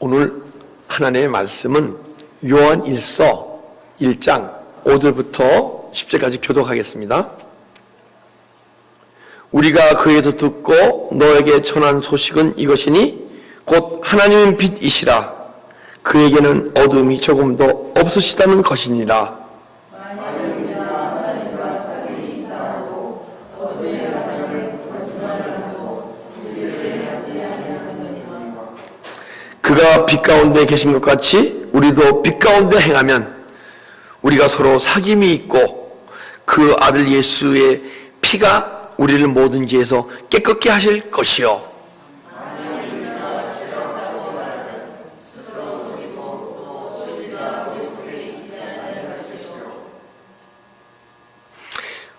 오늘 하나님의 말씀은 요한 1서 1장 5절부터 10절까지 교독하겠습니다. 우리가 그에게서 듣고 너에게 전한 소식은 이것이니 곧 하나님은 빛이시라. 그에게는 어둠이 조금도 없으시다는 것이니라. 그가 빛 가운데 계신 것 같이 우리도 빛 가운데 행하면 우리가 서로 사귐이 있고 그 아들 예수의 피가 우리를 모든 죄에서 깨끗게 하실 것이요.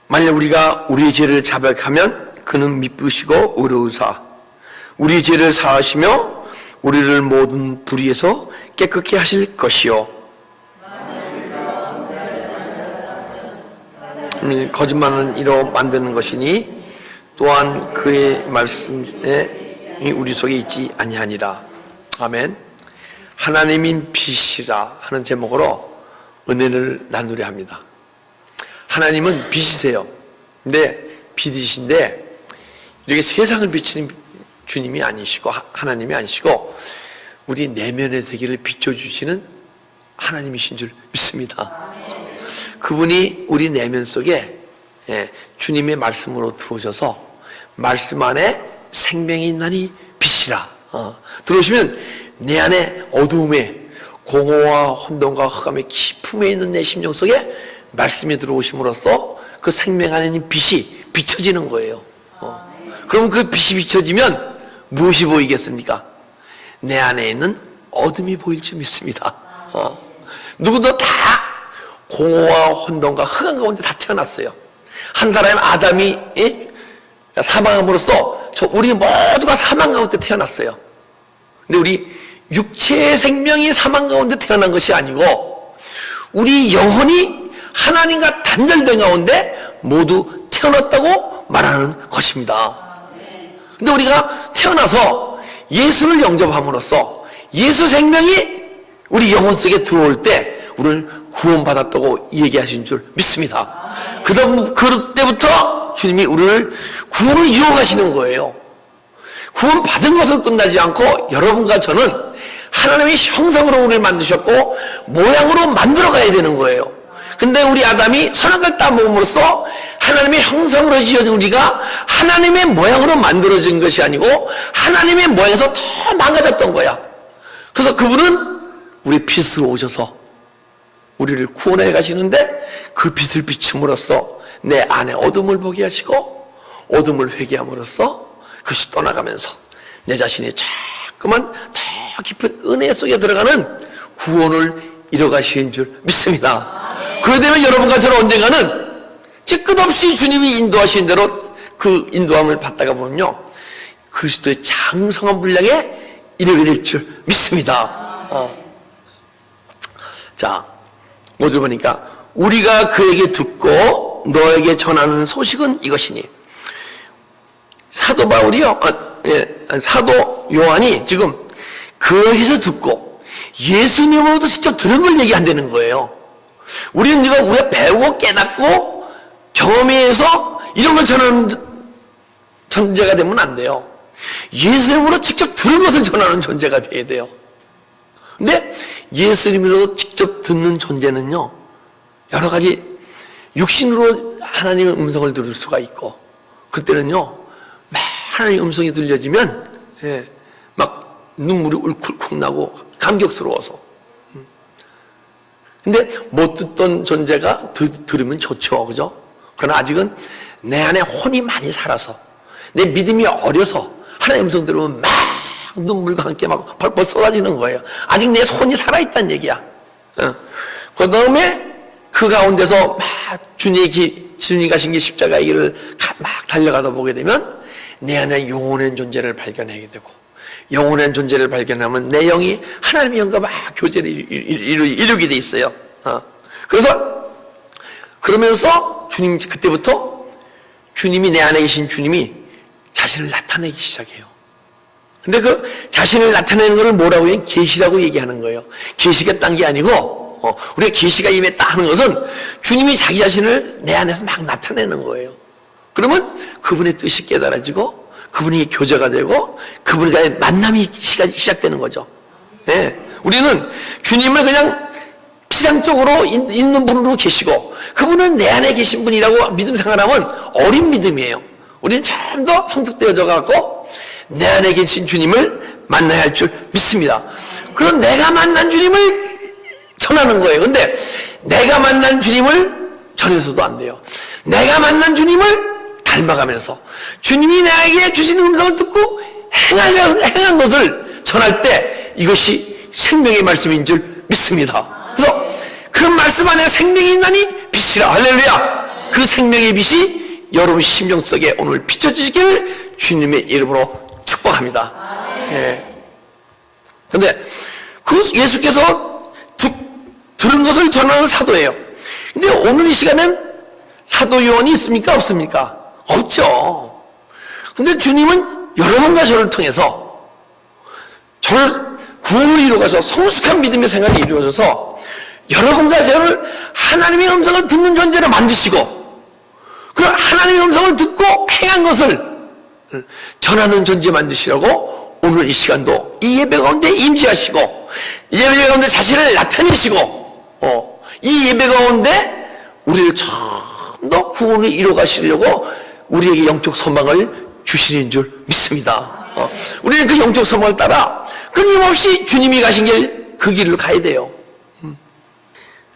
만약 우리가 우리의 죄를 자백하면 그는 미쁘시고 의로우사 우리의 죄를 사하시며 우리를 모든 불의에서 깨끗게 하실 것이요. 거짓말은 이로 만드는 것이니 또한 그의 말씀에 우리 속에 있지 아니하니라. 아멘. 하나님인 빛이라 하는 제목으로 은혜를 나누려 합니다. 하나님은 빛이세요. 근데 빛이신데 이렇게 세상을 비치는 주님이 아니시고 하나님이 아니시고 우리 내면의 세계를 비춰주시는 하나님이신 줄 믿습니다. 그분이 우리 내면 속에 주님의 말씀으로 들어오셔서 말씀 안에 생명이 있나니 빛이라. 들어오시면 내 안에 어두움에 공허와 혼돈과 흑암의 깊음에 있는 내 심령 속에 말씀이 들어오심으로써 그 생명 안에 있는 빛이 비춰지는 거예요. 그럼 그 빛이 비춰지면 무엇이 보이겠습니까? 내 안에 있는 어둠이 보일 줄 믿습니다. 누구도 다 공허와 혼돈과 흑암 가운데 다 태어났어요. 한 사람 아담이 사망함으로써 우리 모두가 사망 가운데 태어났어요. 근데 우리 육체의 생명이 사망 가운데 태어난 것이 아니고 우리 영혼이 하나님과 단절된 가운데 모두 태어났다고 말하는 것입니다. 근데 우리가 태어나서 예수를 영접함으로써 예수 생명이 우리 영혼 속에 들어올 때 우리를 구원받았다고 얘기하신 줄 믿습니다. 그때부터 주님이 우리를 구원을 이루어가시는 거예요. 구원받은 것은 끝나지 않고 여러분과 저는 하나님의 형상으로 우리를 만드셨고 모양으로 만들어가야 되는 거예요. 근데 우리 아담이 선악을 따먹음으로써 하나님의 형상으로 지어진 우리가 하나님의 모양으로 만들어진 것이 아니고 하나님의 모양에서 더 망가졌던 거야. 그래서 그분은 우리 빛으로 오셔서 우리를 구원해 가시는데 그 빛을 비춤으로써 내 안에 어둠을 보게 하시고 어둠을 회개함으로써 그것이 떠나가면서 내 자신이 자꾸만 더 깊은 은혜 속에 들어가는 구원을 이뤄가시는 줄 믿습니다. 그러게 되면 여러분과 저는 언젠가는 끝없이 주님이 인도하신 대로 그 인도함을 받다가 보면요 그리스도의 장성한 분량에 이르게 될 줄 믿습니다. 자, 5절 보니까 우리가 그에게 듣고 너에게 전하는 소식은 이것이니 사도 바울이요 사도 요한이 지금 그에게서 듣고 예수님으로부터 직접 들은 걸 얘기한다는 거예요. 우리는 우리가 배우고 깨닫고 경험해서 이런 걸 전하는 존재가 되면 안 돼요. 예수님으로 직접 들은 것을 전하는 존재가 돼야 돼요. 근데 예수님으로 직접 듣는 존재는요 여러 가지 육신으로 하나님의 음성을 들을 수가 있고 그때는요 막 하나님의 음성이 들려지면 막 눈물이 울컥 나고 감격스러워서 근데 못 듣던 존재가 들으면 좋죠. 그죠? 그러나 아직은 내 안에 혼이 많이 살아서 내 믿음이 어려서 하나님의 음성 들으면 막 눈물과 함께 막 벌벌 쏟아지는 거예요. 아직 내 손이 살아있다는 얘기야. 그 다음에 그 가운데서 막 주님이 가신 게 십자가의 길을 막 달려가다 보게 되면 내 안에 영원한 존재를 발견하게 되고 영원한 존재를 발견하면 내 영이 하나님의 영과 막 교제를 이루게 돼 있어요. 그래서 그러면서 그때부터 주님이 내 안에 계신 주님이 자신을 나타내기 시작해요. 근데 그 자신을 나타내는 것을 뭐라고 해요? 계시라고 얘기하는 거예요. 계시가 딴 게 아니고 우리가 계시가 임했다 하는 것은 주님이 자기 자신을 내 안에서 막 나타내는 거예요. 그러면 그분의 뜻이 깨달아지고 그분이 교제가 되고 그분과의 만남이 시작되는 거죠. 예. 우리는 주님을 그냥 피상적으로 있는 분으로 계시고 그분은 내 안에 계신 분이라고 믿음 생활하면 어린 믿음이에요. 우리는 좀 더 성숙되어져 갖고 내 안에 계신 주님을 만나야 할 줄 믿습니다. 그럼 내가 만난 주님을 전하는 거예요. 근데 내가 만난 주님을 전해서도 안 돼요. 내가 만난 주님을 닮아가면서 주님이 나에게 주시는 음성을 듣고 행한 것을 전할 때 이것이 생명의 말씀인 줄 믿습니다. 그래서 그 말씀 안에 생명이 있나니 빛이라. 할렐루야. 그 생명의 빛이 여러분 심령 속에 오늘 비춰지시기를 주님의 이름으로 축복합니다. 그런데 예. 그 예수께서 들은 것을 전하는 사도예요. 근데 오늘 이 시간엔 사도 요한이 있습니까? 없습니까? 없죠. 근데 주님은 여러분과 저를 통해서 저를 구원을 이루어가서 성숙한 믿음의 생활이 이루어져서 여러분과 저를 하나님의 음성을 듣는 존재로 만드시고 그 하나님의 음성을 듣고 행한 것을 전하는 존재 만드시라고 오늘 이 시간도 이 예배 가운데 임재하시고 이 예배 가운데 자신을 나타내시고 이 예배 가운데 우리를 좀 더 구원을 이루어가시려고 우리에게 영적 소망을 주시는 줄 믿습니다. 우리는 그 영적 소망을 따라 끊임없이 주님이 가신 길 그 길로 가야 돼요.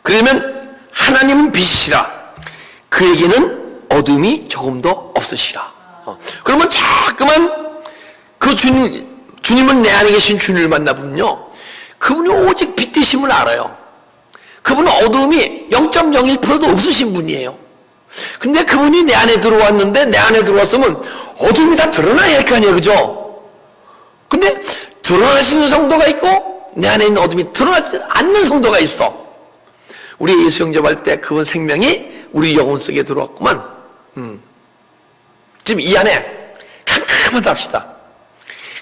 그러면 하나님은 빛이시라 그에게는 어둠이 조금 더 없으시라. 그러면 자꾸만 그 주님은 내 안에 계신 주님을 만나보면요 그분이 오직 빛 되심을 알아요. 그분은 어둠이 0.01%도 없으신 분이에요. 근데 그분이 내 안에 들어왔는데 내 안에 들어왔으면 어둠이 다 드러나야 할 거 아니에요. 그죠? 근데 드러나시는 성도가 있고 내 안에 있는 어둠이 드러나지 않는 성도가 있어. 우리 예수 영접할 때 그분 생명이 우리 영혼 속에 들어왔구만. 지금 이 안에 캄캄하다 합시다.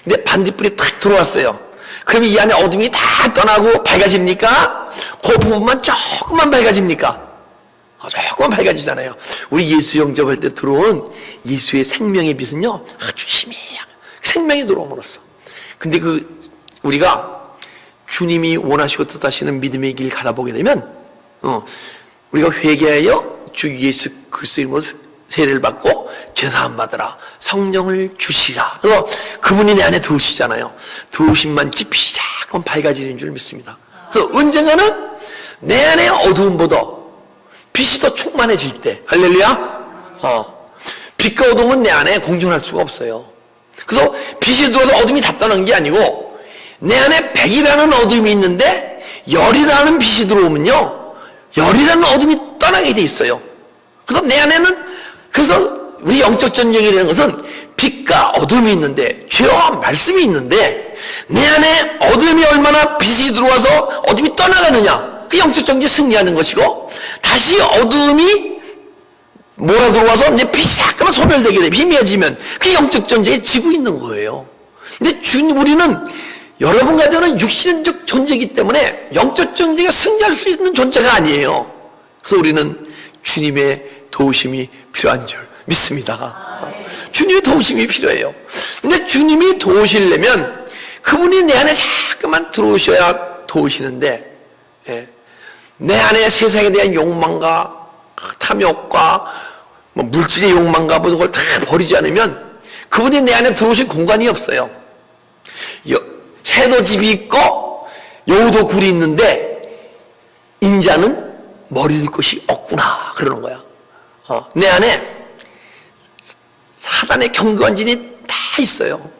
근데 반딧불이 탁 들어왔어요. 그럼 이 안에 어둠이 다 떠나고 밝아집니까? 그 부분만 조금만 밝아집니까? 조금만 밝아지잖아요. 우리 예수 영접할 때 들어온 예수의 생명의 빛은요 아주 희미해요. 생명이 들어옴으로써. 근데 우리가 주님이 원하시고 뜻하시는 믿음의 길 가다 보게 되면 우리가 회개하여 주 예수 그리스도의 이름으로 세례를 받고 죄사함 받으라 성령을 주시라. 그래서 그분이 내 안에 들어오시잖아요. 들어오심만 빛이 자꾸 밝아지는 줄 믿습니다. 그래서 언젠가는 내 안에 어두움보다 빛이 더 충만해질 때 할렐루야. 빛과 어둠은 내 안에 공존할 수가 없어요. 그래서 빛이 들어와서 어둠이 다 떠난 게 아니고 내 안에 백이라는 어둠이 있는데 열이라는 빛이 들어오면요 열이라는 어둠이 떠나게 돼 있어요. 그래서 내 안에는 그래서 우리 영적 전쟁이라는 것은 빛과 어둠이 있는데 죄와 말씀이 있는데 내 안에 어둠이 얼마나 빛이 들어와서 어둠이 떠나가느냐 그 영적 전쟁이 승리하는 것이고 다시 어둠이 몰아 들어와서 이제 빛이 잠깐만 소멸되게 되면 희미해지면 그 영적 전쟁에 지고 있는 거예요. 근데 우리는 여러분과 저는 육신적 존재이기 때문에 영적 전쟁에 승리할 수 있는 존재가 아니에요. 그래서 우리는 주님의 도우심이 필요한 줄 믿습니다. 주님의 도우심이 필요해요. 근데 주님이 도우시려면 그분이 내 안에 자꾸만 들어오셔야 도우시는데 내 안에 세상에 대한 욕망과 탐욕과 물질의 욕망과 모든 걸 다 버리지 않으면 그분이 내 안에 들어오실 공간이 없어요. 새도 집이 있고 여우도 굴이 있는데 인자는 머리둘 곳이 없구나 그러는 거야. 내 안에 사단의 경관진이 다 있어요.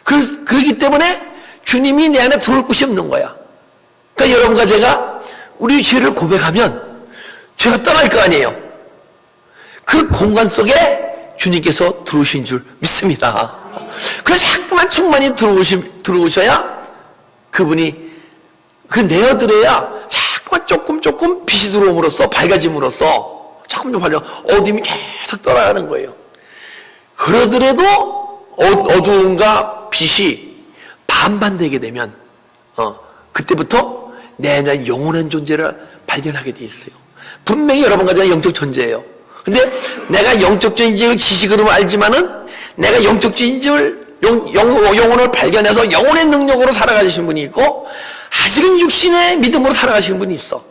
그렇기 때문에 주님이 내 안에 들어올 곳이 없는 거야. 그러니까 여러분과 제가 우리 죄를 고백하면 죄가 떠날 거 아니에요. 그 공간 속에 주님께서 들어오신 줄 믿습니다. 그래서 자꾸만 충만히 들어오셔야 그분이 내어들어야 자꾸만 조금 빛이 들어옴으로써 밝아짐으로써 조금 더 밝아 어둠이 계속 떠나가는 거예요. 그러더라도 어두움과 빛이 반반되게 되면 그때부터 내 안에 영원한 존재를 발견하게 돼 있어요. 분명히 여러분과 제가 영적 존재예요. 근데 내가 영적 존재를 지식으로 알지만은 내가 영적 존재를 영혼을 발견해서 영혼의 능력으로 살아가시는 분이 있고 아직은 육신의 믿음으로 살아가시는 분이 있어.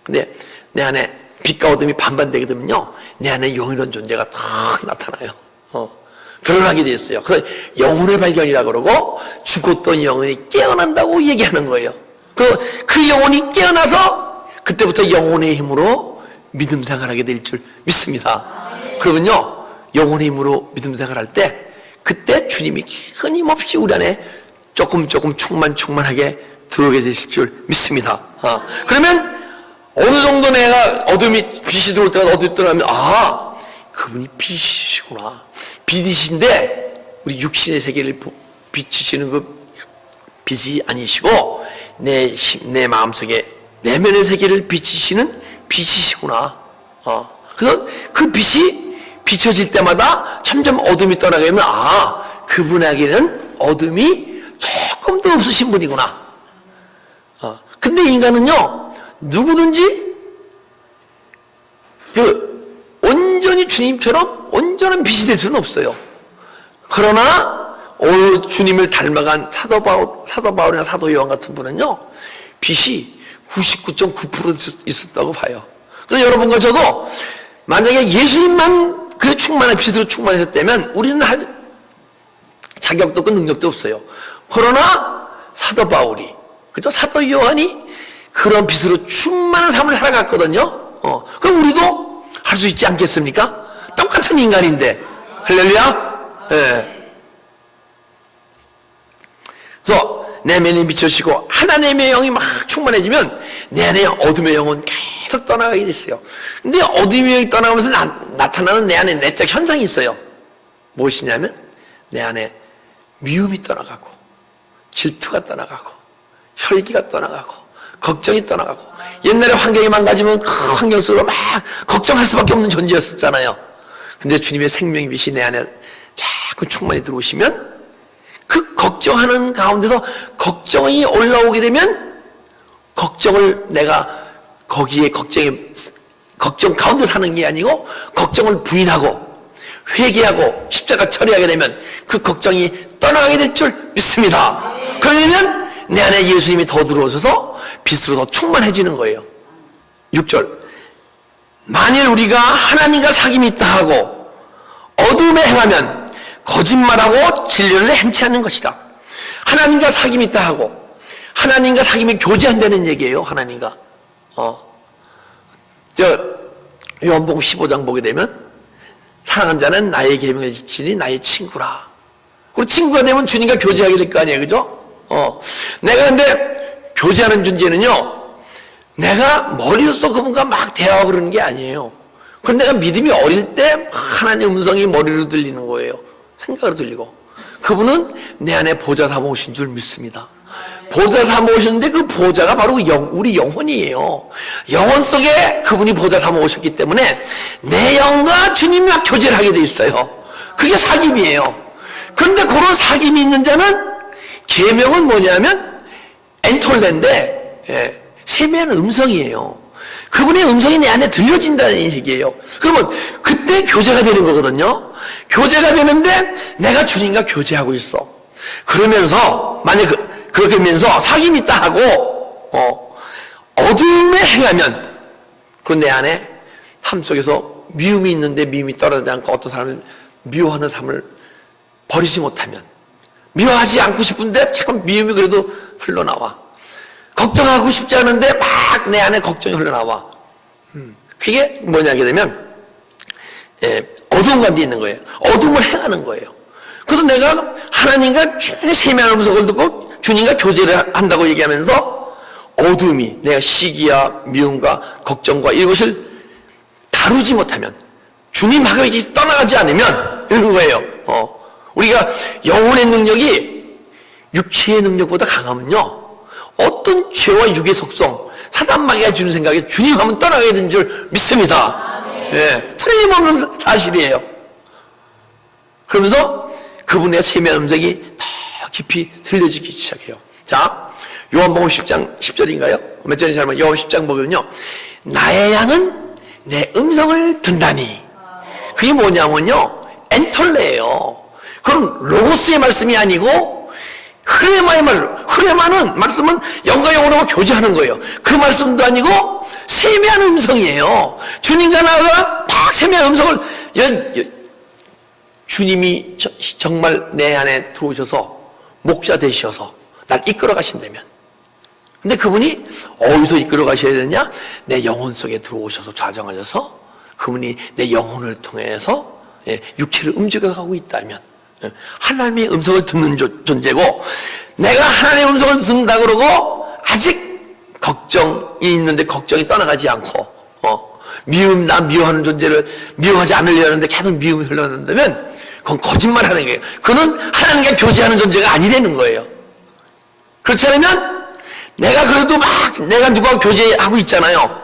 근데 내 안에 빛과 어둠이 반반되게 되면요, 내 안에 영원한 존재가 탁 나타나요. 드러나게 돼 있어요. 그래서 영혼의 발견이라 그러고 죽었던 영혼이 깨어난다고 얘기하는 거예요. 그 영혼이 깨어나서 그때부터 영혼의 힘으로 믿음 생활하게 될 줄 믿습니다. 그러면요, 영혼의 힘으로 믿음 생활할 때 그때 주님이 끊임없이 우리 안에 조금 충만하게 들어오게 되실 줄 믿습니다. 그러면 어느 정도 내가 빛이 들어올 때가 어둠이 떠나면 그분이 빛이시구나. 빛이신데 우리 육신의 세계를 비치시는 그 빛이 아니시고 내 마음속에 내면의 세계를 비치시는 빛이시구나. 그래서 그 빛이 비춰질 때마다 점점 어둠이 떠나게 되면 그분에게는 어둠이 조금도 없으신 분이구나. 근데 인간은요, 누구든지 온전히 주님처럼 온전한 빛이 될 수는 없어요. 그러나 주님을 닮아간 사도 바울이나 사도 요한 같은 분은요, 빛이 99.9% 있었다고 봐요. 그래서 여러분과 저도 만약에 예수님만 그 충만한 빛으로 충만하셨다면 우리는 할 자격도 없고 능력도 없어요. 그러나 사도 바울이, 그죠? 사도 요한이 그런 빛으로 충만한 삶을 살아갔거든요. 그럼 우리도 할 수 있지 않겠습니까? 똑같은 인간인데. 할렐루야? 네. 그래서 내면이 비춰지고 하나님의 영이 막 충만해지면 내 안에 어둠의 영은 계속 떠나가게 됐어요. 근데 어둠의 영이 떠나가면서 나타나는 내 안에 내적 현상이 있어요. 무엇이냐면 내 안에 미움이 떠나가고 질투가 떠나가고 혈기가 떠나가고 걱정이 떠나가고, 옛날에 환경이 망가지면 그 환경 속으로 막 걱정할 수밖에 없는 존재였었잖아요. 근데 주님의 생명의 빛이 내 안에 자꾸 충만히 들어오시면 그 걱정하는 가운데서 걱정이 올라오게 되면 걱정을 내가 거기에 걱정 가운데 사는 게 아니고 걱정을 부인하고 회개하고 십자가 처리하게 되면 그 걱정이 떠나가게 될 줄 믿습니다. 그러면 내 안에 예수님이 더 들어오셔서 빛으로 더 충만해지는 거예요. 6절, 만일 우리가 하나님과 사귐이 있다 하고 어둠에 행하면 거짓말하고 진리를 행치 않는 것이다. 하나님과 사귐이 있다 하고, 하나님과 사귐이 교제한다는 얘기예요. 하나님과 요한복음 15장 보게 되면 사랑하는 자는 나의 계명을 지키니 나의 친구라. 그리고 친구가 되면 주님과 교제하게 될 거 아니에요. 그죠? 내가 근데 교제하는 존재는요, 내가 머리로서 그분과 막 대화하고 그러는 게 아니에요. 그런데 내가 믿음이 어릴 때 하나님의 음성이 머리로 들리는 거예요. 생각으로 들리고. 그분은 내 안에 보좌 삼아오신 줄 믿습니다. 보좌 삼아오셨는데 그 보좌가 바로 우리 영혼이에요. 영혼 속에 그분이 보좌 삼아오셨기 때문에 내 영과 주님과 교제를 하게 돼 있어요. 그게 사귐이에요. 그런데 그런 사귐이 있는 자는 계명은 뭐냐면 엔톨레인데 세미한 음성이에요. 그분의 음성이 내 안에 들려진다는 얘기예요. 그러면 그때 교제가 되는 거거든요. 교제가 되는데 내가 주님과 교제하고 있어. 그러면서 만약 그렇게 하면서 사귐이 있다 하고 어둠에 행하면 그 내 안에 삶 속에서 미움이 있는데 미움이 떨어지지 않고 어떤 사람은 미워하는 삶을 버리지 못하면, 미워하지 않고 싶은데 자꾸 미움이 그래도 흘러나와. 걱정하고 싶지 않은데 막 내 안에 걱정이 흘러나와. 그게 뭐냐게 되면 어두운 가운데 있는 거예요. 어둠을 행하는 거예요. 그래서 내가 하나님과 세미한 음성을 듣고 주님과 교제를 한다고 얘기하면서 어둠이 내가 시기와 미움과 걱정과 이것을 다루지 못하면, 주님하고 이렇게 떠나가지 않으면 이런 거예요. 우리가 영혼의 능력이 육체의 능력보다 강하면요, 어떤 죄와 육의 속성, 사단마귀가 주는 생각에 주님 하면 떠나게 된 줄 믿습니다. 예, 틀림없는 사실이에요. 그러면서 그분의 세미한 음성이 더 깊이 들려지기 시작해요. 자, 요한복음 10장 10절인가요? 몇 절인지 잘 모르겠어요. 요한 10장 보면요, 나의 양은 내 음성을 듣나니. 그게 뭐냐면요, 엔톨레예요. 그건 로고스의 말씀이 아니고 흐레마의 흐레마는 말씀은 영과 영으로 교제하는 거예요. 그 말씀도 아니고 세미한 음성이에요. 주님과 나가 막 세미한 음성을 주님이 정말 내 안에 들어오셔서 목자 되셔서 날 이끌어 가신다면, 근데 그분이 어디서 이끌어 가셔야 되냐? 내 영혼 속에 들어오셔서 좌정하셔서 그분이 내 영혼을 통해서 육체를 움직여가고 있다면 하나님의 음성을 듣는 존재고, 내가 하나님의 음성을 듣는다 그러고 아직 걱정이 있는데 걱정이 떠나가지 않고 나 미워하는 존재를 미워하지 않으려 하는데 계속 미움이 흘러난다면 그건 거짓말하는 거예요. 그는 하나님과 교제하는 존재가 아니라는 거예요. 그렇지 않으면 내가 그래도 내가 누구와 교제하고 있잖아요.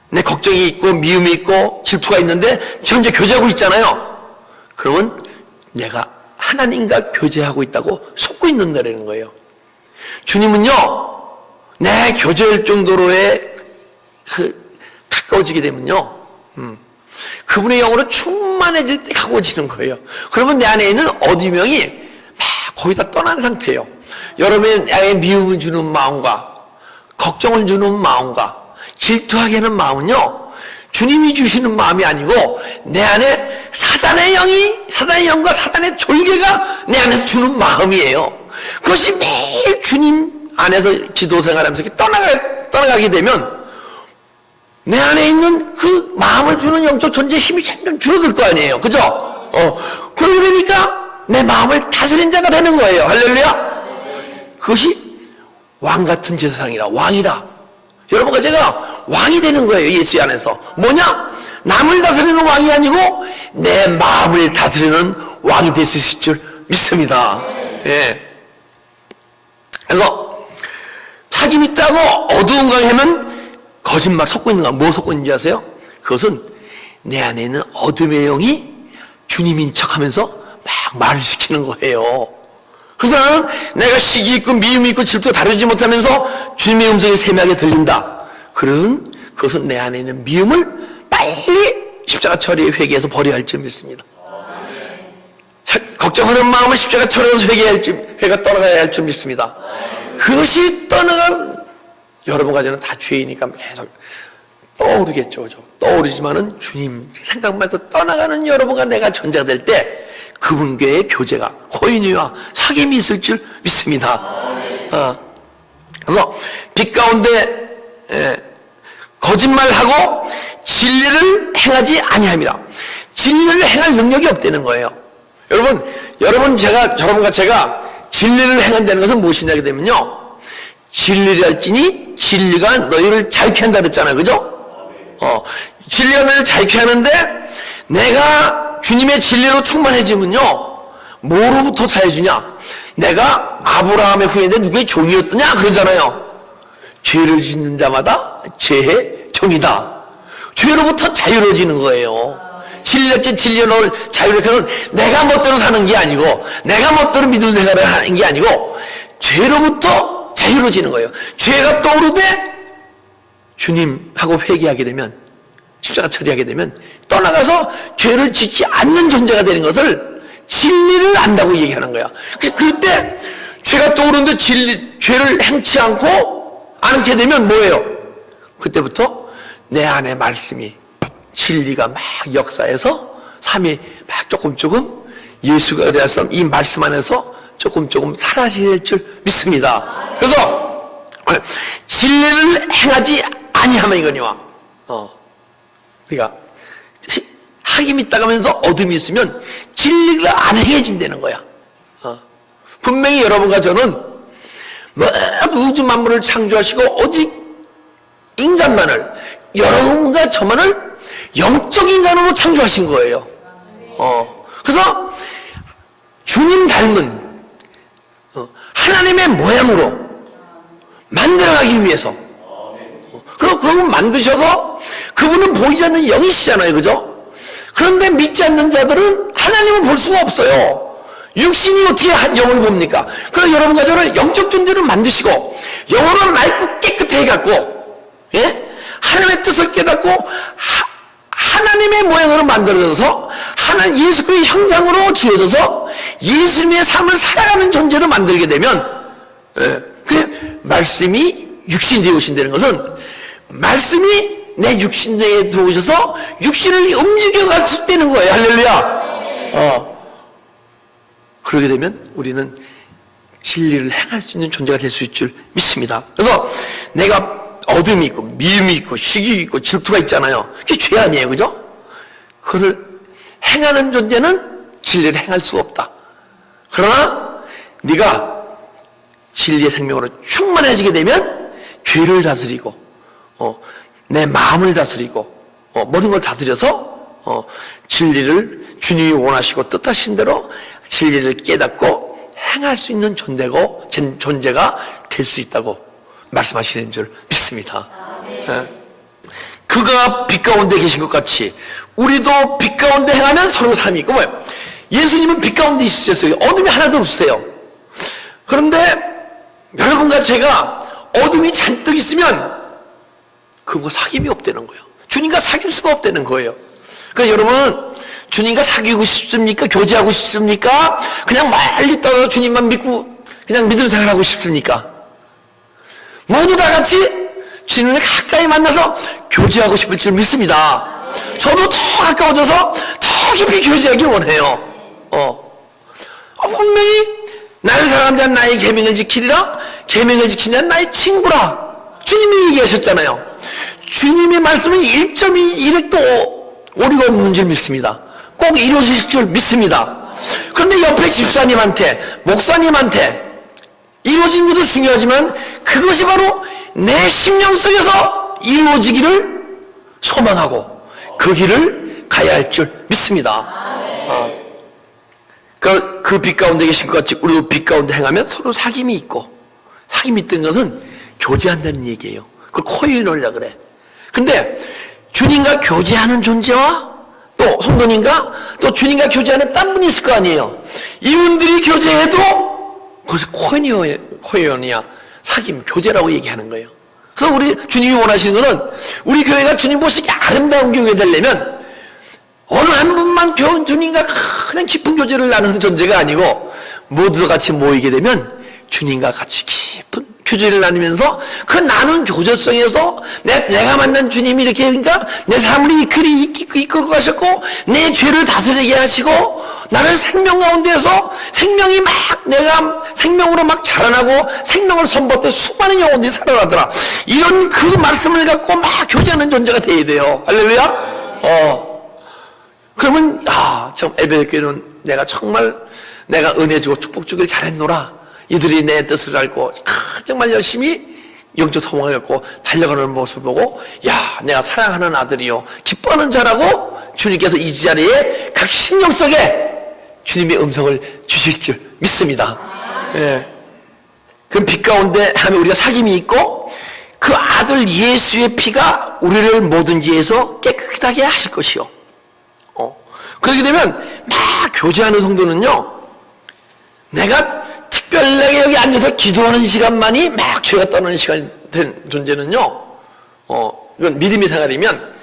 내 걱정이 있고 미움이 있고 질투가 있는데 현재 교제하고 있잖아요. 그러면 내가 하나님과 교제하고 있다고 속고 있는다라는 거예요. 주님은요, 내 교제할 정도로의 가까워지게 되면요, 그분의 영으로 충만해질 때 가까워지는 거예요. 그러면 내 안에 있는 어두명이 막 거의 다 떠난 상태예요. 여러분의 나의 미움을 주는 마음과 걱정을 주는 마음과 질투하게 하는 마음은요, 주님이 주시는 마음이 아니고 내 안에 사단의 영과 사단의 졸개가 내 안에서 주는 마음이에요. 그것이 매일 주님 안에서 기도 생활하면서 떠나가게 되면 내 안에 있는 그 마음을 주는 영적 존재의 힘이 점점 줄어들 거 아니에요. 그죠? 그러니까 내 마음을 다스린 자가 되는 거예요. 할렐루야? 그것이 왕 같은 제사장이라, 왕이라. 여러분과 제가 왕이 되는 거예요. 예수 안에서. 뭐냐? 남을 다스리는 왕이 아니고 내 마음을 다스리는 왕이 될 수 있을 줄 믿습니다. 예. 그래서 사귐 있다고 어두운 강에 하면 거짓말 섞고 있는가? 뭐 섞고 있는지 아세요? 그것은 내 안에 있는 어둠의 영이 주님인 척하면서 막 말을 시키는 거예요. 그래서 나는 내가 시기 있고 미움이 있고 질투가 다루지 못하면서 주님의 음성이 세미하게 들린다. 그것은 내 안에 있는 미움을 빨리 십자가 처리에 회개해서 버려야 할 줄 믿습니다. 걱정하는 마음을 십자가 처리해서 회개가 떠나가야 할 줄 믿습니다. 그것이 떠나간 여러분 가지는 다 죄이니까 계속 떠오르겠죠. 그죠? 떠오르지만은 주님 생각만 해도 떠나가는 여러분과 내가 존재가 될 때 그분과의 교제가, 코인이와 사귐이 있을 줄 믿습니다. 그래서 빛 가운데 거짓말하고 진리를 행하지 아니함이라. 진리를 행할 능력이 없다는 거예요. 여러분과 제가 진리를 행한다는 것은 무엇이냐 하게 되면요, 진리를 할지니 진리가 너희를 자유케 한다 그랬잖아요. 그죠? 진리가 너희를 자유케 하는데 내가 주님의 진리로 충만해지면요, 뭐로부터 자유주냐? 내가 아브라함의 후예인데 누구의 종이었더냐? 그러잖아요. 죄를 짓는 자마다 죄의 종이다. 죄로부터 자유로워지는 거예요. 진리롭게 진리로 자유롭게 하는, 내가 멋대로 사는 게 아니고 내가 멋대로 믿음 생활을 하는 게 아니고 죄로부터 자유로워지는 거예요. 죄가 떠오르되 주님하고 회개하게 되면, 십자가 처리하게 되면 떠나가서 죄를 짓지 않는 존재가 되는 것을 진리를 안다고 얘기하는 거야. 그때 죄가 떠오르는데 죄를 행치 않고 않게 되면 뭐예요? 그때부터 내 안에 말씀이, 진리가 막 역사해서 삶이 막 조금 예수가 되어서 이 말씀 안에서 조금 사라질 줄 믿습니다. 그래서 진리를 행하지 아니하면 이거니와 우리가 하김이 있다가 하면서 어둠이 있으면 진리가 안 행해진다는 거야. 분명히 여러분과 저는 우주 만물을 창조하시고 오직 인간만을, 여러분과 저만을 영적 인간으로 창조하신 거예요. 그래서 주님 닮은 하나님의 모양으로 만들어가기 위해서, 그리고 그걸 만드셔서 그분은 보이지 않는 영이시잖아요. 그죠? 그런데 믿지 않는 자들은 하나님을 볼 수가 없어요. 육신이 어떻게 영을 봅니까? 그래서 여러분 가정을 영적 존재로 만드시고 영으로 맑고 깨끗해 해갖고, 예? 하나님의 뜻을 깨닫고 하나님의 모양으로 만들어져서 하나님 예수 그리스도의 형상으로 지어져서 예수님의 삶을 살아가는 존재로 만들게 되면, 예, 그 말씀이 육신이 되어 오신다는 것은 말씀이 내 육신 내에 들어오셔서 육신을 움직여갈 수 있다는 거예요. 할렐루야. 그러게 되면 우리는 진리를 행할 수 있는 존재가 될 수 있을 줄 믿습니다. 그래서 내가 어둠이 있고 미움이 있고 시기 있고 질투가 있잖아요. 그게 죄 아니에요, 그죠? 그걸 행하는 존재는 진리를 행할 수가 없다. 그러나 네가 진리의 생명으로 충만해지게 되면 죄를 다스리고 내 마음을 다스리고 모든 걸 다스려서 진리를 주님이 원하시고 뜻하신 대로 진리를 깨닫고 행할 수 있는 존재가 될 수 있다고 말씀하시는 줄 믿습니다. 예. 그가 빛 가운데 계신 것 같이 우리도 빛 가운데 행하면 서로 삶이 있고, 뭐예요? 예수님은 빛 가운데 있으셨어요. 어둠이 하나도 없으세요. 그런데 여러분과 제가 어둠이 잔뜩 있으면 그거 사귐이 없다는 거예요. 주님과 사귈 수가 없다는 거예요. 그러니까 여러분, 주님과 사귀고 싶습니까? 교제하고 싶습니까? 그냥 멀리 떨어져 주님만 믿고 그냥 믿음 생활하고 싶습니까? 모두 다 같이 주님을 가까이 만나서 교제하고 싶을 줄 믿습니다. 저도 더 가까워져서 더 깊이 교제하기 원해요. 분명히 나를 사랑하는 자는 나의 계명을 지키리라, 계명을 지키는 자는 나의 친구라, 주님이 얘기하셨잖아요. 주님의 말씀은 1.1획도 오류가 없는 줄 믿습니다. 꼭 이루어질 줄 믿습니다. 그런데 옆에 집사님한테, 목사님한테 이루어진 것도 중요하지만 그것이 바로 내 심령 속에서 이루어지기를 소망하고 그 길을 가야 할 줄 믿습니다. 그 빛 가운데 계신 것 같이 우리도 빛 가운데 행하면 서로 사귐이 있고, 사귐이 있다는 것은 교제한다는 얘기예요. 그걸 코인원이라 그래. 근데 주님과 교제하는 존재와 또 성도님과 또 주님과 교제하는 딴 분이 있을 거 아니에요. 이분들이 교제해도 그것이 코인원이야, 사귐, 교제라고 얘기하는 거예요. 그래서 우리 주님이 원하시는 것은 우리 교회가 주님 보시기에 아름다운 교회가 되려면 어느 한 분만 주님과 그냥 깊은 교제를 나누는 존재가 아니고 모두 같이 모이게 되면 주님과 같이 깊은 교제를 나누면서 그 나눈 교제성에서 내가 만난 주님이 이렇게, 그러니까 내 삶을 이끌고 가셨고 내 죄를 다스리게 하시고 나를 생명 가운데서 생명이 막 내가 생명으로 막 자라나고 생명을 선포할 때 수많은 영혼들이 살아나더라. 이런 그 말씀을 갖고 막 교제하는 존재가 돼야 돼요. 할렐루야. 그러면 참 에베소교회는 내가 정말 내가 은혜 주고 축복 주길 잘했노라. 이들이 내 뜻을 알고 정말 열심히 영적 소망을 갖고 달려가는 모습을 보고 내가 사랑하는 아들이요 기뻐하는 자라고 주님께서 이 자리에 각 심령 속에 주님의 음성을 주실 줄 믿습니다. 예. 그럼 빛 가운데 하면 우리가 사귐이 있고 그 아들 예수의 피가 우리를 모든 죄에서 깨끗하게 하실 것이요. 그렇게 되면 막 교제하는 성도는요, 내가 특별하게 여기 앉아서 기도하는 시간만이 막 죄가 떠나는 시간이 된 존재는요, 이건 믿음의 생활이면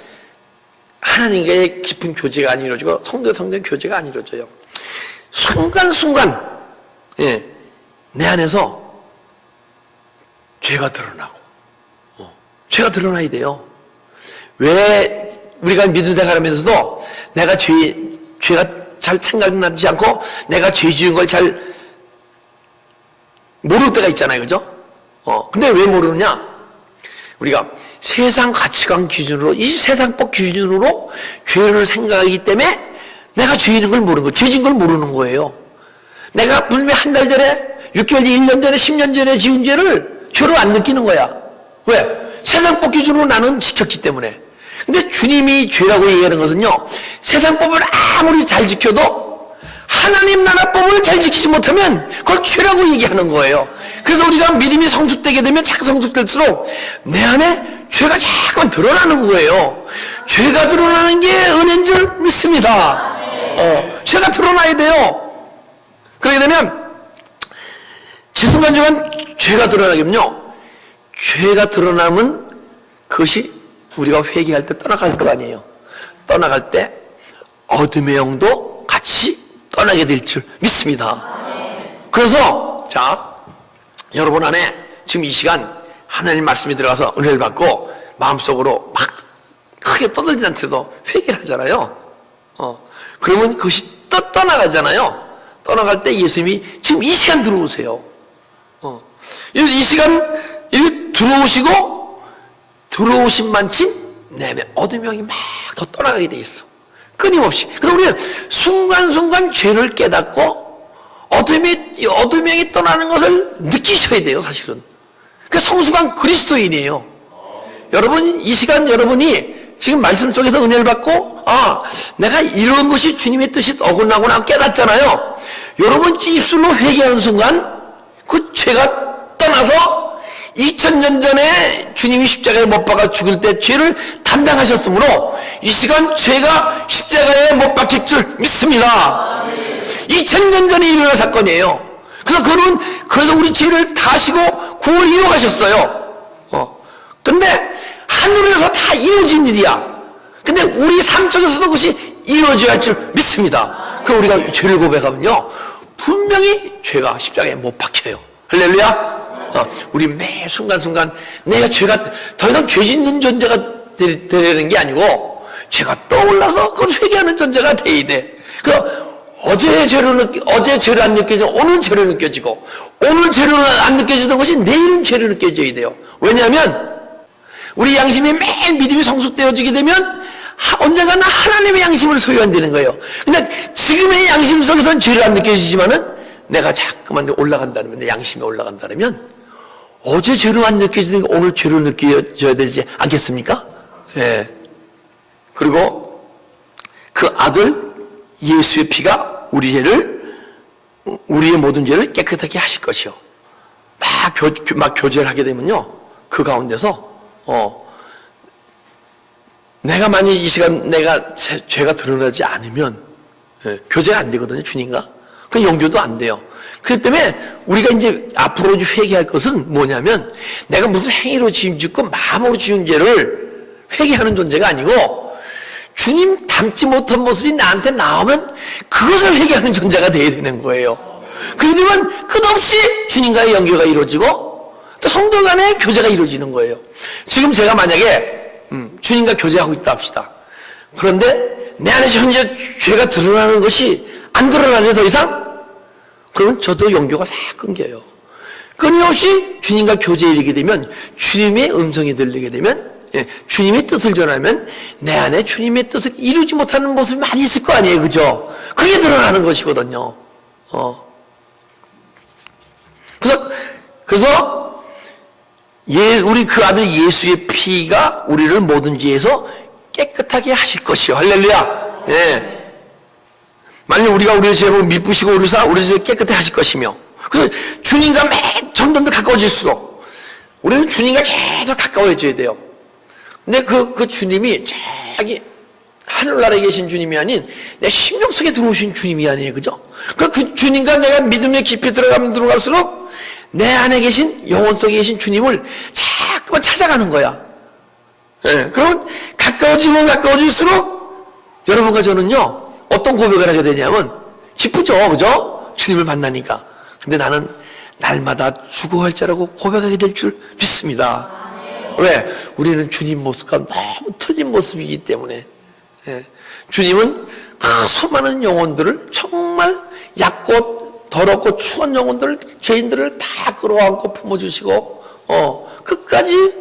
하나님과의 깊은 교제가 안 이루어지고 성도의 교제가 안 이루어져요. 순간순간 내 안에서 죄가 드러나고 죄가 드러나야 돼요. 왜 우리가 믿음 생활하면서도 내가 죄가 잘 생각나지 않고 내가 죄 지은 걸 잘 모를 때가 있잖아요, 그죠? 근데 왜 모르느냐? 우리가 세상 가치관 기준으로, 이 세상법 기준으로 죄를 생각하기 때문에 내가 죄 있는 걸 모르는 거예요. 죄 지은 걸 모르는 거예요. 내가 분명히 한 달 전에, 6개월, 1년 전에, 10년 전에 지은 죄를 죄로 안 느끼는 거야. 왜? 세상법 기준으로 나는 지켰기 때문에. 근데 주님이 죄라고 얘기하는 것은요, 세상법을 아무리 잘 지켜도 하나님 나라법을 잘 지키지 못하면 그걸 죄라고 얘기하는 거예요. 그래서 우리가 믿음이 성숙되게 되면 자꾸 성숙될수록 내 안에 죄가 자꾸만 드러나는 거예요. 죄가 드러나는 게 은혜인 줄 믿습니다. 죄가 드러나야 돼요. 그렇게 되면 중간중간 죄가 드러나면요, 죄가 드러나면 그것이 우리가 회개할 때 떠나갈 거 아니에요. 떠나갈 때 어둠의 영도 같이 떠나게 될 줄 믿습니다. 그래서 자, 여러분 안에 지금 이 시간 하나님 말씀이 들어가서 은혜를 받고 마음속으로 막 크게 떠들지 않더라도 회개를 하잖아요. 그러면 그것이 떠나가잖아요. 떠나갈 때 예수님이 지금 이 시간 들어오세요. 이 시간 이렇게 들어오신 만큼 내면 어둠의 영이 막 더 떠나가게 돼 있어. 끊임없이. 그래서 우리는 순간순간 죄를 깨닫고 어둠의 영이 떠나는 것을 느끼셔야 돼요, 사실은. 그 성숙한 그리스도인이에요. 여러분, 이 시간 여러분이 지금 말씀 속에서 은혜를 받고, 내가 이런 것이 주님의 뜻이 어긋나구나 깨닫잖아요. 여러분 입술로 회개하는 순간 그 죄가 떠나서 2000년 전에 주님이 십자가에 못 박아 죽을 때 죄를 담당하셨으므로 이 시간 죄가 십자가에 못 박힐 줄 믿습니다. 2000년 전에 일어난 사건이에요. 그래서 우리 죄를 다시고 구원을 이루어가셨어요. 근데 하늘에서 다 이루어진 일이야. 근데 우리 삶 속에서도 그것이 이루어져야 할 줄 믿습니다. 그럼 우리가 죄를 고백하면요, 분명히 죄가 십자가에 못 박혀요. 할렐루야. 우리 매 순간순간 내가 죄가 더 이상 죄 짓는 존재가 되려는 게 아니고 죄가 떠올라서 그걸 회개하는 존재가 돼야 돼. 어제 죄를 안 느껴지고 오늘 죄를 느껴지고, 오늘 죄를 안 느껴지던 것이 내일은 죄를 느껴져야 돼요. 왜냐하면 우리 양심이 매일 믿음이 성숙되어지게 되면 언젠가는 하나님의 양심을 소유한다는 거예요. 근데 지금의 양심 속에서는 죄를 안 느껴지지만은 내가 자꾸만 올라간다면, 내 양심이 올라간다면 어제 죄를 안 느껴지는 게 오늘 죄를 느껴져야 되지 않겠습니까? 예. 그리고 그 아들 예수의 피가 우리의 모든 죄를 깨끗하게 하실 것이요. 막 교제를 하게 되면요, 그 가운데서 내가 만약 이 시간 내가 죄가 드러나지 않으면 교제가 안 되거든요, 주님과. 그 용교도 안 돼요. 그렇기 때문에 우리가 이제 앞으로 회개할 것은 뭐냐면, 내가 무슨 행위로 짓고 마음으로 지은 죄를 회개하는 존재가 아니고 주님 닮지 못한 모습이 나한테 나오면 그것을 회개하는 존재가 되어야 되는 거예요. 그러면 끝없이 주님과의 연결가 이루어지고 또 성도 간의 교제가 이루어지는 거예요. 지금 제가 만약에 주님과 교제하고 있다 합시다. 그런데 내 안에서 현재 죄가 드러나는 것이 안 드러나죠, 더 이상? 그러면 저도 영교가 다 끊겨요. 끊임없이 주님과 교제에 이르게 되면, 주님의 음성이 들리게 되면, 주님의 뜻을 전하면 내 안에 주님의 뜻을 이루지 못하는 모습이 많이 있을 거 아니에요, 그죠? 그게 드러나는 것이거든요. 그래서 우리 그 아들 예수의 피가 우리를 모든 죄에서 깨끗하게 하실 것이요. 할렐루야. 예. 만약 우리가 우리의 죄를 미쁘시고 우리 죄를 깨끗하게 하실 것이며, 그래서 주님과 점점 더 가까워질수록 우리는 주님과 계속 가까워져야 돼요. 근데 그 주님이 저기 하늘나라에 계신 주님이 아닌 내 심령 속에 들어오신 주님이 아니에요, 그죠? 그 주님과 내가 믿음의 깊이 들어가면 들어갈수록 내 안에 계신, 영혼 속에 계신 주님을 자꾸만 찾아가는 거야. 예, 그러면 가까워지면 가까워질수록 여러분과 저는요, 어떤 고백을 하게 되냐면 기쁘죠, 그죠? 주님을 만나니까. 근데 나는 날마다 죽어갈 자라고 고백하게 될 줄 믿습니다. 왜? 우리는 주님 모습과 너무 틀린 모습이기 때문에. 예. 주님은 그 수많은 영혼들을, 정말 얕고 더럽고 추한 영혼들을, 죄인들을 다 끌어안고 품어주시고 끝까지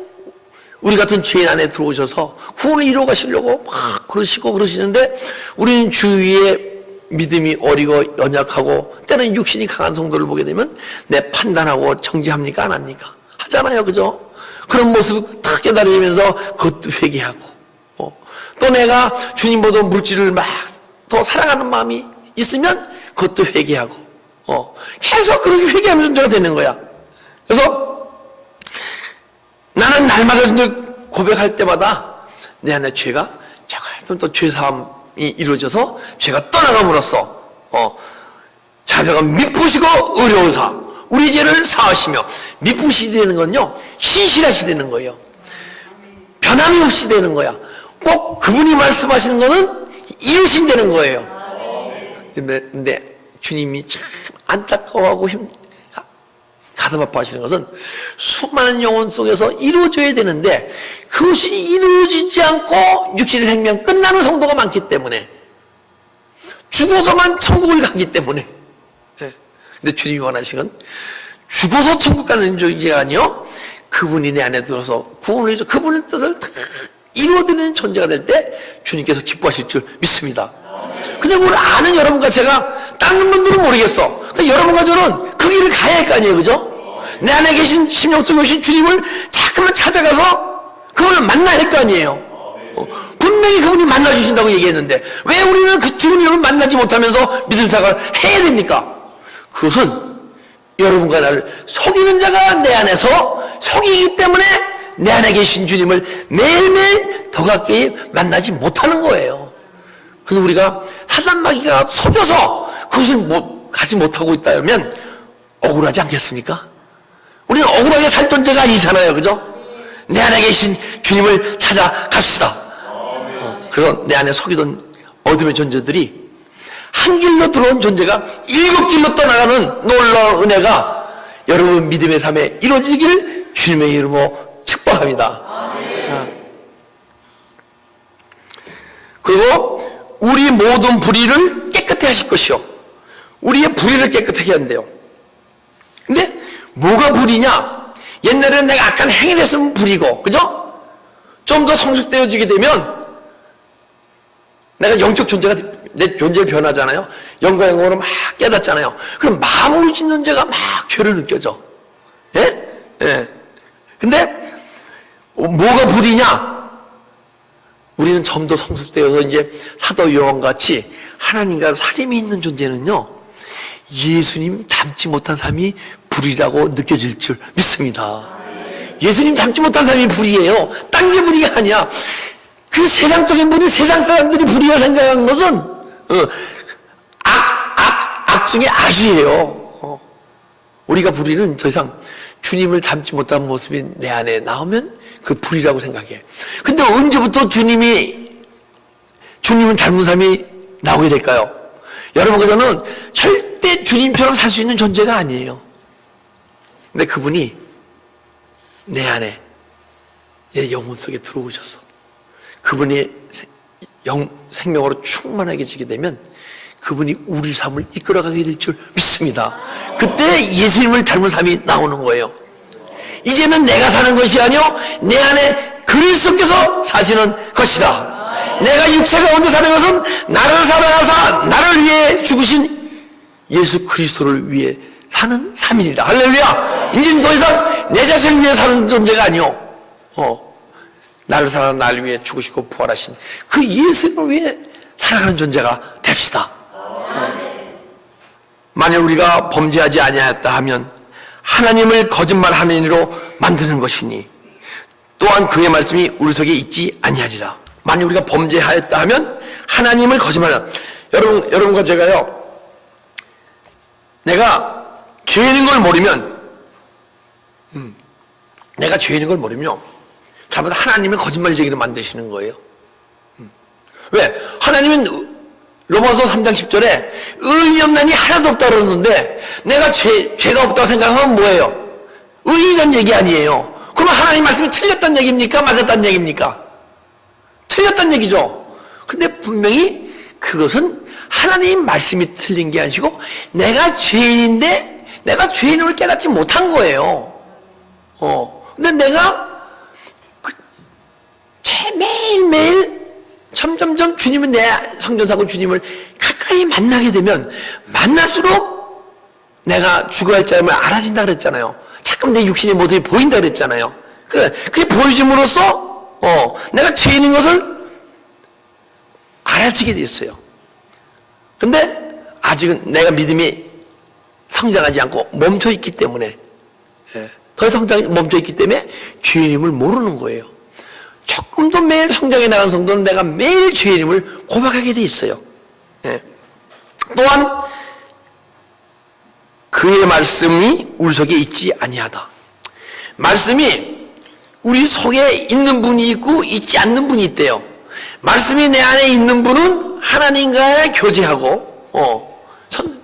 우리 같은 죄인 안에 들어오셔서 구원을 이루어 가시려고 막 그러시는데, 우리는 주위에 믿음이 어리고 연약하고 때는 육신이 강한 성도를 보게 되면 내 판단하고 정죄합니까, 안 합니까? 하잖아요, 그죠? 그런 모습을 탁 깨달으면서 그것도 회개하고, 또 내가 주님보다 물질을 막 더 사랑하는 마음이 있으면 그것도 회개하고, 계속 그렇게 회개하는 존재가 되는 거야. 그래서 나는 날마다 고백할 때마다 내 안에 죄가 조금 또 죄사함이 이루어져서 죄가 떠나감으로써, 자, 자비가 미쁘시고 의로우사 우리 죄를 사하시며, 미쁘시되는 건요 신실하시되는 거예요. 변함이 없이 되는 거야. 꼭 그분이 말씀하시는 거는 이루신다는 거예요. 근데 주님이 참 안타까워하고 가슴 아파하시는 것은 수많은 영혼 속에서 이루어져야 되는데 그것이 이루어지지 않고 육신의 생명 끝나는 성도가 많기 때문에, 죽어서만 천국을 가기 때문에. 근데 주님이 원하시는 건 죽어서 천국 가는 존재가 아니요, 그분이 내 안에 들어서 구원을 해줘 그분의 뜻을 다 이루어드리는 존재가 될 때 주님께서 기뻐하실 줄 믿습니다. 근데 그걸 아는 여러분과 제가, 다른 분들은 모르겠어. 그러니까 여러분과 저는 그 길을 가야 할 거 아니에요, 그죠? 내 안에 계신 심령 속에 계신 주님을 자꾸만 찾아가서 그분을 만나야 할 거 아니에요. 분명히 그분이 만나주신다고 얘기했는데 왜 우리는 그 주님을 만나지 못하면서 믿음 생활을 해야 됩니까? 그것은 여러분과 나를 속이는 자가 내 안에서 속이기 때문에 내 안에 계신 주님을 매일매일 더 가까이 만나지 못하는 거예요. 그래서 우리가 사단마귀가 속여서 그것을 가지 못하고 있다면 억울하지 않겠습니까? 우리는 억울하게 살 존재가 아니잖아요, 그죠? 내 안에 계신 주님을 찾아갑시다. 그래서 내 안에 속이던 어둠의 존재들이 한 길로 들어온 존재가 7길로 떠나가는 놀라운 은혜가 여러분 믿음의 삶에 이루어지길 주님의 이름으로 축복합니다. 그리고 우리 모든 불의를 깨끗하게 하실 것이요, 우리의 불의를 깨끗하게 한대요. 근데 뭐가 불이냐? 옛날에는 내가 악한 행위를 했으면 불이고, 그죠? 좀 더 성숙되어지게 되면 내가 영적 존재가, 내 존재를 변하잖아요. 영과 영으로 막 깨닫잖아요. 그럼 마음으로 짓는 죄가 막 죄를 느껴져. 예? 예. 근데 뭐가 불이냐? 우리는 좀 더 성숙되어서 이제 사도 요한같이 하나님과 사귐이 있는 존재는요, 예수님 닮지 못한 삶이 불이라고 느껴질 줄 믿습니다. 예수님 닮지 못한 삶이 불이에요. 딴 게 불이가 아니야. 그 세상적인 불이, 세상 사람들이 불이라고 생각하는 것은 악 중에 악이에요. 우리가 불이는 더 이상 주님을 닮지 못한 모습이 내 안에 나오면 그 불이라고 생각해. 근데 언제부터 주님을 닮은 삶이 나오게 될까요? 여러분과 저는 절대 주님처럼 살 수 있는 존재가 아니에요. 근데 그분이 내 안에, 내 영혼 속에 들어오셔서 그분이 생명으로 충만하게 지게 되면 그분이 우리 삶을 이끌어가게 될 줄 믿습니다. 그때 예수님을 닮은 삶이 나오는 거예요. 이제는 내가 사는 것이 아니요, 내 안에 그리스도께서 사시는 것이다. 내가 육체 가운데 사는 것은 나를 사랑하사 나를 위해 죽으신 예수 그리스도를 위해 사는 삶이니라. 할렐루야. 이제는 더 이상 내 자신을 위해 사는 존재가 아니요, 나를 사랑하는 나를 위해 죽으시고 부활하신 그 예수를 위해 살아가는 존재가 됩시다. 만일 우리가 범죄하지 아니하였다 하면 하나님을 거짓말하는 이로 만드는 것이니 또한 그의 말씀이 우리 속에 있지 아니하리라. 만일 우리가 범죄하였다 하면 하나님을 거짓말하는, 여러분과 제가요, 내가 죄인인 걸 모르면, 내가 죄인인 걸 모르면 잘못 하나님을 거짓말쟁이로 만드시는 거예요. 왜? 하나님은 로마서 3장 10절에 의인이 없나니 하나도 없다 그러는데 내가 죄가 없다고 생각하면 뭐예요? 의인이란 얘기 아니에요. 그러면 하나님 말씀이 틀렸단 얘기입니까? 맞았단 얘기입니까? 틀렸단 얘기죠. 근데 분명히 그것은 하나님 말씀이 틀린 게 아니고 내가 죄인인데 내가 죄인을 깨닫지 못한 거예요. 근데 내가 매일매일 점점점 주님은 내 성전사고 주님을 가까이 만나게 되면 만날수록 내가 죽어야 할 자임을 알아진다 그랬잖아요. 자꾸 내 육신의 모습이 보인다 그랬잖아요. 그게 보여줌으로써 내가 죄인인 것을 알아지게 됐어요. 근데 아직은 내가 믿음이 성장하지 않고 멈춰있기 때문에, 더 이상 멈춰있기 때문에 죄인임을 모르는 거예요. 조금 더 매일 성장해 나간 성도는 내가 매일 죄인임을 고백하게 돼 있어요. 또한 그의 말씀이 우리 속에 있지 아니하다. 말씀이 우리 속에 있는 분이 있고 있지 않는 분이 있대요. 말씀이 내 안에 있는 분은 하나님과의 교제하고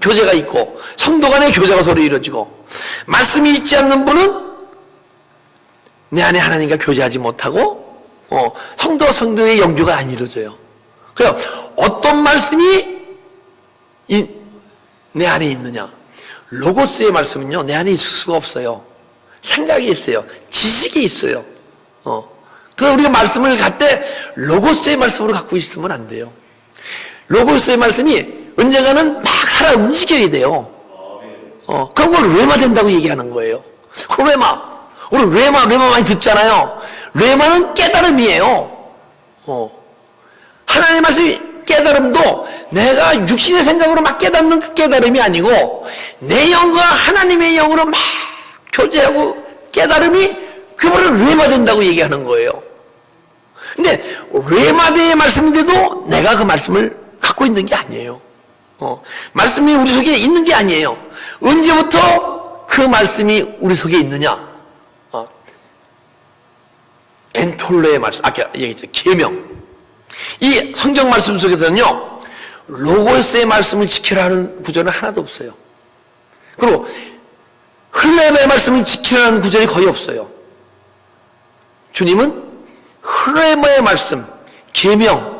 교제가 있고 성도 간의 교제가 서로 이루어지고, 말씀이 있지 않는 분은 내 안에 하나님과 교제하지 못하고 성도와 성도의 영교가 안 이루어져요. 그래서 어떤 말씀이 내 안에 있느냐? 로고스의 말씀은요, 내 안에 있을 수가 없어요. 생각이 있어요. 지식이 있어요. 그래서 우리가 말씀을 갖때 로고스의 말씀으로 갖고 있으면 안 돼요. 로고스의 말씀이 언젠가는 막 살아 움직여야 돼요. 그런 걸 레마 된다고 얘기하는 거예요. 레마. 우리 레마 많이 듣잖아요. 레마는 깨달음이에요. 하나님의 말씀이 깨달음도 내가 육신의 생각으로 막 깨닫는 그 깨달음이 아니고 내 영과 하나님의 영으로 막 교제하고 깨달음이 그거를 레마 된다고 얘기하는 거예요. 근데 레마대의 말씀인데도 내가 그 말씀을 갖고 있는 게 아니에요. 말씀이 우리 속에 있는 게 아니에요. 언제부터 그 말씀이 우리 속에 있느냐? 엔톨레의 말씀, 아까 얘기했죠. 계명. 이 성경 말씀 속에서는요, 로고스의 말씀을 지키라는 구절은 하나도 없어요. 그리고 흘레마의 말씀을 지키라는 구절이 거의 없어요. 주님은 흘레마의 말씀, 계명,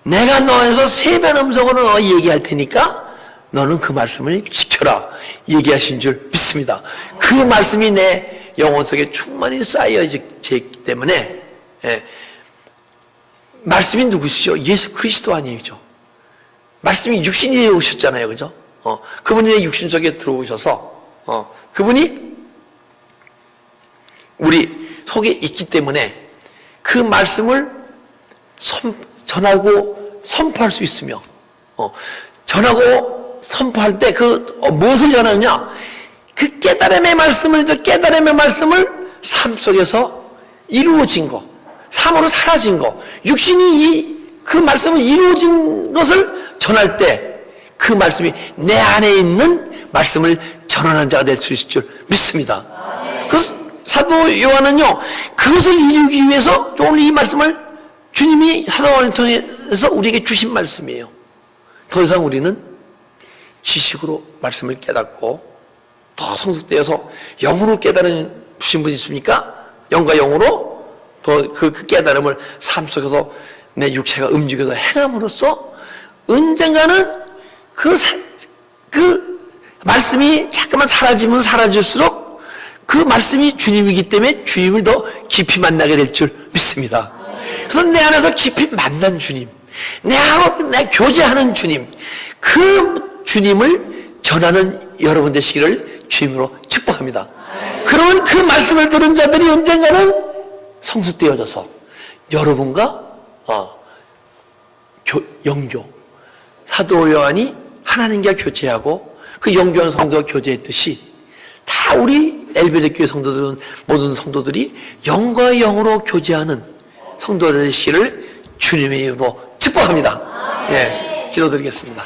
내가 너 안에서 세변 음성으로 너 얘기할 테니까 너는 그 말씀을 지켜라 얘기하신 줄 믿습니다. 그 말씀이 내 영혼 속에 충만히 쌓여져 있기 때문에, 말씀이 누구시죠? 예수 그리스도 아니죠. 말씀이 육신이 되어 오셨잖아요. 그죠? 그분이 내 육신 속에 들어오셔서, 그분이 우리 속에 있기 때문에 그 말씀을 전하고 선포할 수 있으며, 전하고 선포할 때 무엇을 전하느냐? 그 깨달음의 말씀을 삶 속에서 이루어진 거, 삶으로 사라진 거, 육신이 그 말씀을 이루어진 것을 전할 때 그 말씀이 내 안에 있는 말씀을 전하는 자가 될 수 있을 줄 믿습니다. 그래서 사도 요한은요, 그것을 이루기 위해서 오늘 이 말씀을 주님이 사도 요한을 통해서 우리에게 주신 말씀이에요. 더 이상 우리는 지식으로 말씀을 깨닫고 더 성숙되어서 영으로 깨달은 주신 분이 있습니까? 영과 영으로 더 그 깨달음을 삶 속에서 내 육체가 움직여서 행함으로써 언젠가는 그 말씀이 잠깐만 사라지면 사라질수록 그 말씀이 주님이기 때문에 주님을 더 깊이 만나게 될 줄 믿습니다. 그래서 내 안에서 깊이 만난 주님, 내하고 교제하는 주님, 그 주님을 전하는 여러분 되시기를 주님으로 축복합니다. 그러면 그 말씀을 들은 자들이 언젠가는 성숙되어져서 여러분과 영교, 사도 요한이 하나님과 교제하고 그 영교한 성도와 교제했듯이 다 우리 엘베데 교회 성도들은, 모든 성도들이 영과 영으로 교제하는 성도들 되시기를 주님의 이름으로 축복합니다. 예, 기도드리겠습니다.